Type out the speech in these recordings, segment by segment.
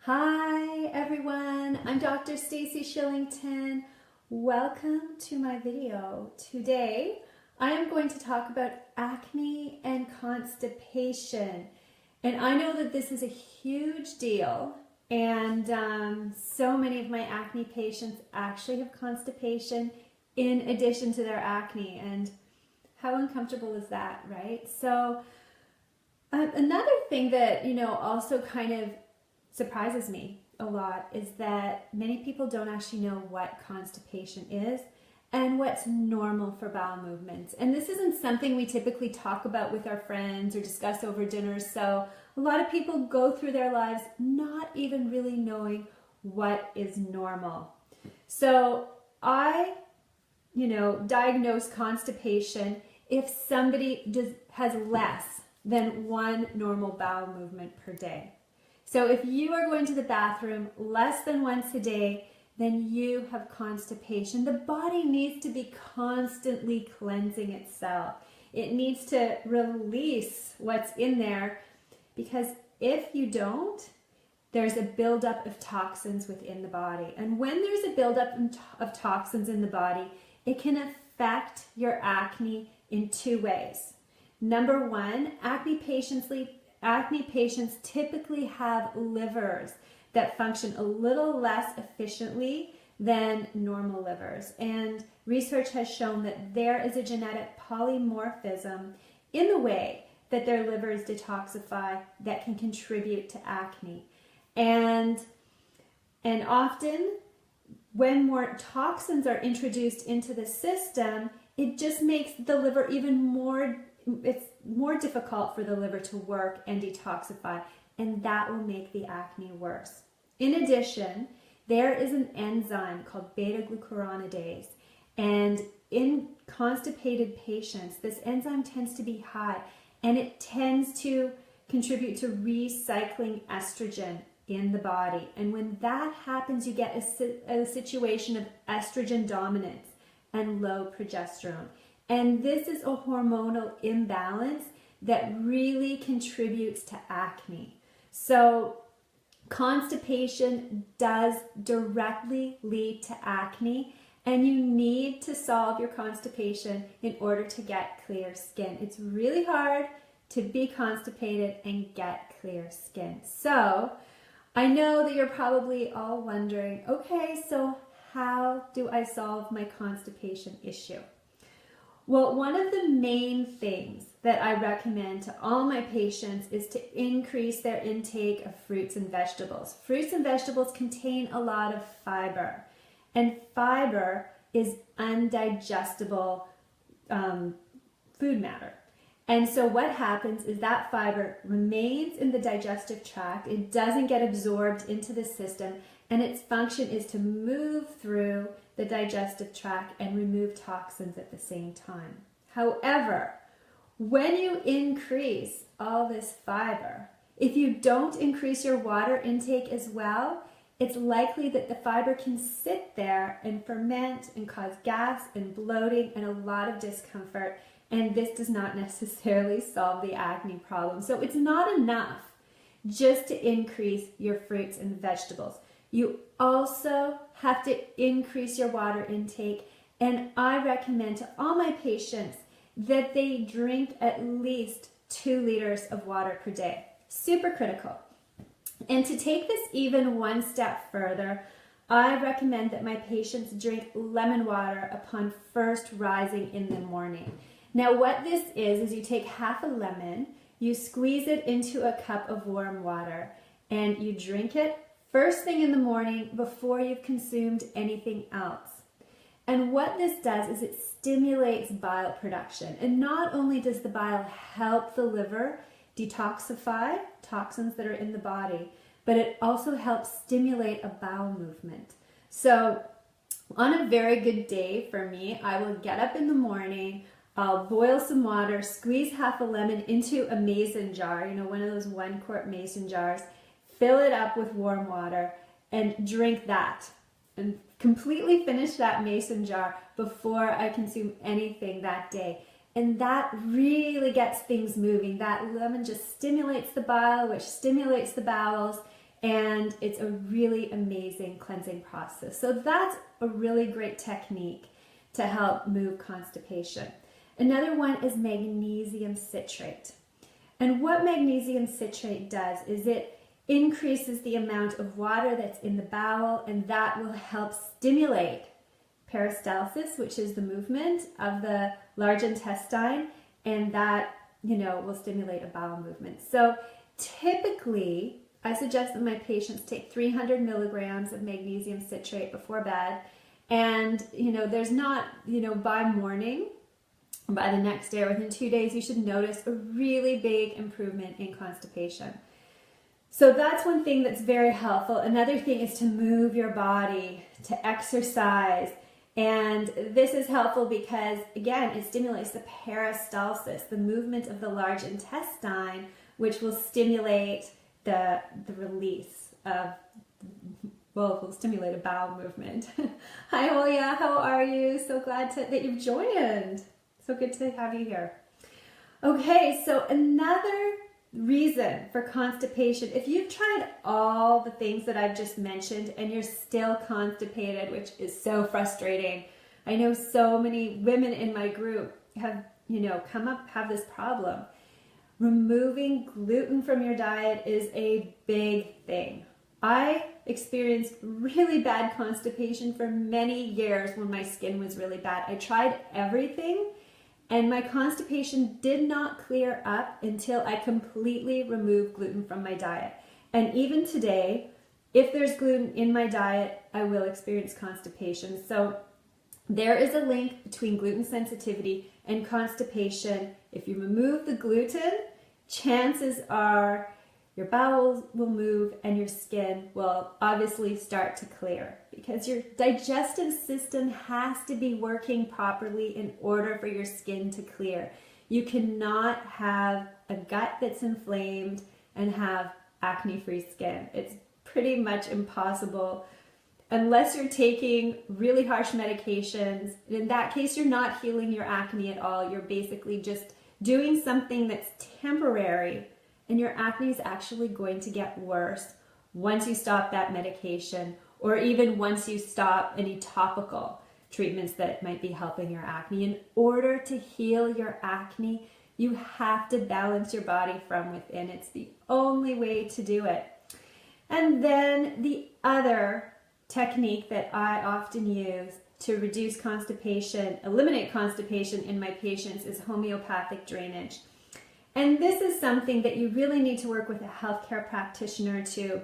Hi everyone, I'm Dr. Stacy Shillington. Welcome to my video. Today I am going to talk about acne and constipation. And I know that this is a huge deal, and so many of my acne patients actually have constipation in addition to their acne. And how uncomfortable is that, right? So another thing that, also kind of surprises me a lot is that many people don't actually know what constipation is and what's normal for bowel movements. And this isn't something we typically talk about with our friends or discuss over dinner. So a lot of people go through their lives not even really knowing what is normal. So I, diagnose constipation if somebody has less than one normal bowel movement per day. So if you are going to the bathroom less than once a day, then you have constipation. The body needs to be constantly cleansing itself. It needs to release what's in there, because if you don't, there's a buildup of toxins within the body. And when there's a buildup of toxins in the body, it can affect your acne in two ways. Number one, acne patients typically have livers that function a little less efficiently than normal livers. And research has shown that there is a genetic polymorphism in the way that their livers detoxify that can contribute to acne. And often when more toxins are introduced into the system, it just makes the liver even more, it's more difficult for the liver to work and detoxify, and that will make the acne worse. In addition, there is an enzyme called beta-glucuronidase, and in constipated patients, this enzyme tends to be high, and it tends to contribute to recycling estrogen in the body. And when that happens, you get a situation of estrogen dominance and low progesterone. And this is a hormonal imbalance that really contributes to acne. So constipation does directly lead to acne, and you need to solve your constipation in order to get clear skin. It's really hard to be constipated and get clear skin. So I know that you're probably all wondering, okay, so how do I solve my constipation issue? Well, one of the main things that I recommend to all my patients is to increase their intake of fruits and vegetables. Fruits and vegetables contain a lot of fiber, and fiber is undigestible food matter. And so what happens is that fiber remains in the digestive tract, it doesn't get absorbed into the system, and its function is to move through the digestive tract and remove toxins at the same time. However, when you increase all this fiber, if you don't increase your water intake as well, it's likely that the fiber can sit there and ferment and cause gas and bloating and a lot of discomfort, and this does not necessarily solve the acne problem. So it's not enough just to increase your fruits and vegetables. You also have to increase your water intake, and I recommend to all my patients that they drink at least 2 liters of water per day. Super critical. And to take this even one step further, I recommend that my patients drink lemon water upon first rising in the morning. Now what this is you take half a lemon, you squeeze it into a cup of warm water, and you drink it first thing in the morning before you've consumed anything else. And what this does is it stimulates bile production. And not only does the bile help the liver detoxify toxins that are in the body, but it also helps stimulate a bowel movement. So on a very good day for me, I will get up in the morning, I'll boil some water, squeeze half a lemon into a mason jar, one of those 1-quart mason jars, fill it up with warm water, and drink that. And completely finish that mason jar before I consume anything that day. And that really gets things moving. That lemon just stimulates the bile, which stimulates the bowels, and it's a really amazing cleansing process. So that's a really great technique to help move constipation. Another one is magnesium citrate. And what magnesium citrate does is it increases the amount of water that's in the bowel, and that will help stimulate peristalsis, which is the movement of the large intestine, and that, will stimulate a bowel movement. So typically, I suggest that my patients take 300 milligrams of magnesium citrate before bed, and, there's not, by morning, by the next day or within 2 days, you should notice a really big improvement in constipation. So that's one thing that's very helpful. Another thing is to move your body, to exercise. And this is helpful because, again, it stimulates the peristalsis, the movement of the large intestine, which will stimulate the release of, well, it will stimulate a bowel movement. Hi, Julia. How are you? So glad that you've joined. So good to have you here. Okay, so another reason for constipation, if you've tried all the things that I've just mentioned and you're still constipated, which is so frustrating. I know so many women in my group have, have this problem. Removing gluten from your diet is a big thing. I experienced really bad constipation for many years when my skin was really bad. I tried everything, and my constipation did not clear up until I completely removed gluten from my diet. And even today, if there's gluten in my diet, I will experience constipation. So there is a link between gluten sensitivity and constipation. If you remove the gluten, chances are your bowels will move and your skin will obviously start to clear, because your digestive system has to be working properly in order for your skin to clear. You cannot have a gut that's inflamed and have acne-free skin. It's pretty much impossible unless you're taking really harsh medications. In that case, you're not healing your acne at all. You're basically just doing something that's temporary, and your acne is actually going to get worse once you stop that medication, or even once you stop any topical treatments that might be helping your acne. In order to heal your acne, you have to balance your body from within. It's the only way to do it. And then the other technique that I often use to reduce constipation, eliminate constipation in my patients, is homeopathic drainage. And this is something that you really need to work with a healthcare practitioner to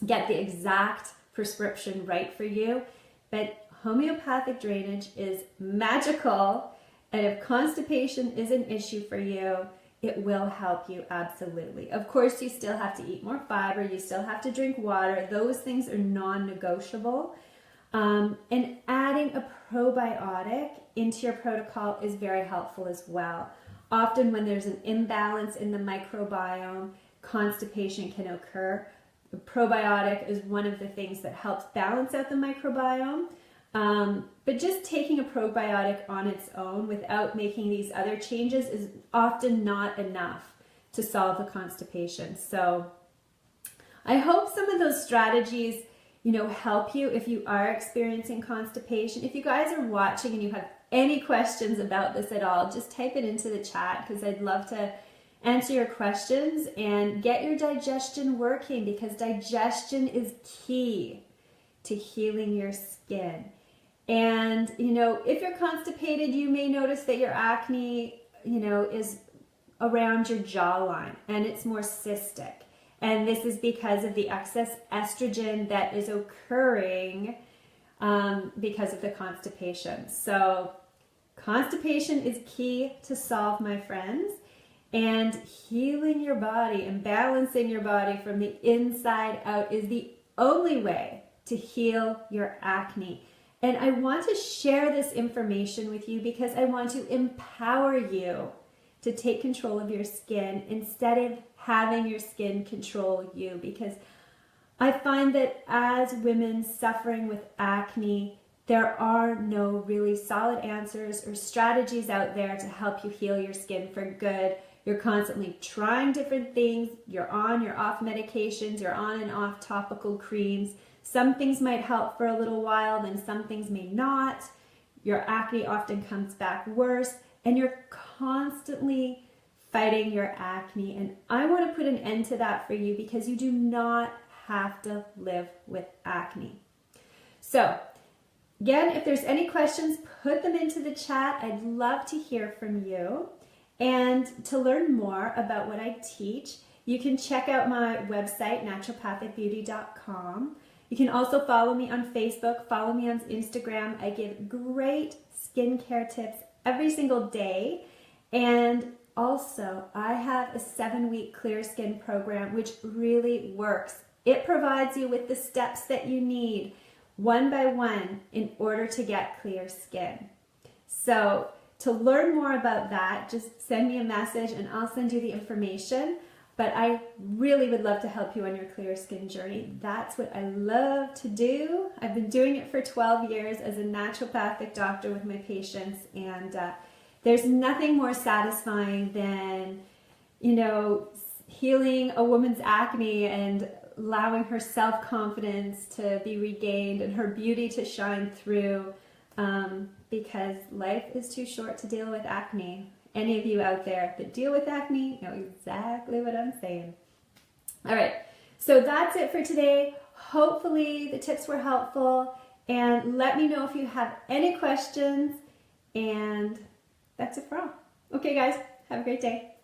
get the exact prescription right for you. But homeopathic drainage is magical, and if constipation is an issue for you, it will help you absolutely. Of course, you still have to eat more fiber, you still have to drink water. Those things are non-negotiable. And adding a probiotic into your protocol is very helpful as well. Often when there's an imbalance in the microbiome, constipation can occur. The probiotic is one of the things that helps balance out the microbiome. But just taking a probiotic on its own without making these other changes is often not enough to solve the constipation. So I hope some of those strategies, help you if you are experiencing constipation. If you guys are watching and you have any questions about this at all, just type it into the chat, because I'd love to answer your questions and get your digestion working, because digestion is key to healing your skin. And, if you're constipated, you may notice that your acne, is around your jawline and it's more cystic. And this is because of the excess estrogen that is occurring because of the constipation. So constipation is key to solve, my friends. And healing your body and balancing your body from the inside out is the only way to heal your acne. And I want to share this information with you because I want to empower you to take control of your skin instead of having your skin control you. Because I find that as women suffering with acne, there are no really solid answers or strategies out there to help you heal your skin for good. you're constantly trying different things, you're off medications, you're on and off topical creams. Some things might help for a little while, then some things may not. Your acne often comes back worse, and you're constantly fighting your acne. And I want to put an end to that for you because you do not have to live with acne. So again, if there's any questions, put them into the chat. I'd love to hear from you. And to learn more about what I teach, you can check out my website, naturopathicbeauty.com. You can also follow me on Facebook, follow me on Instagram. I give great skincare tips every single day. And also, I have a 7-week clear skin program, which really works. It provides you with the steps that you need, one by one, in order to get clear skin. So to learn more about that, just send me a message and I'll send you the information. But I really would love to help you on your clear skin journey. That's what I love to do. I've been doing it for 12 years as a naturopathic doctor with my patients, and there's nothing more satisfying than, healing a woman's acne and allowing her self-confidence to be regained and her beauty to shine through, because life is too short to deal with acne. Any of you out there that deal with acne know exactly what I'm saying. All right, so that's it for today. Hopefully the tips were helpful, and let me know if you have any questions, and that's it for all. Okay guys, have a great day.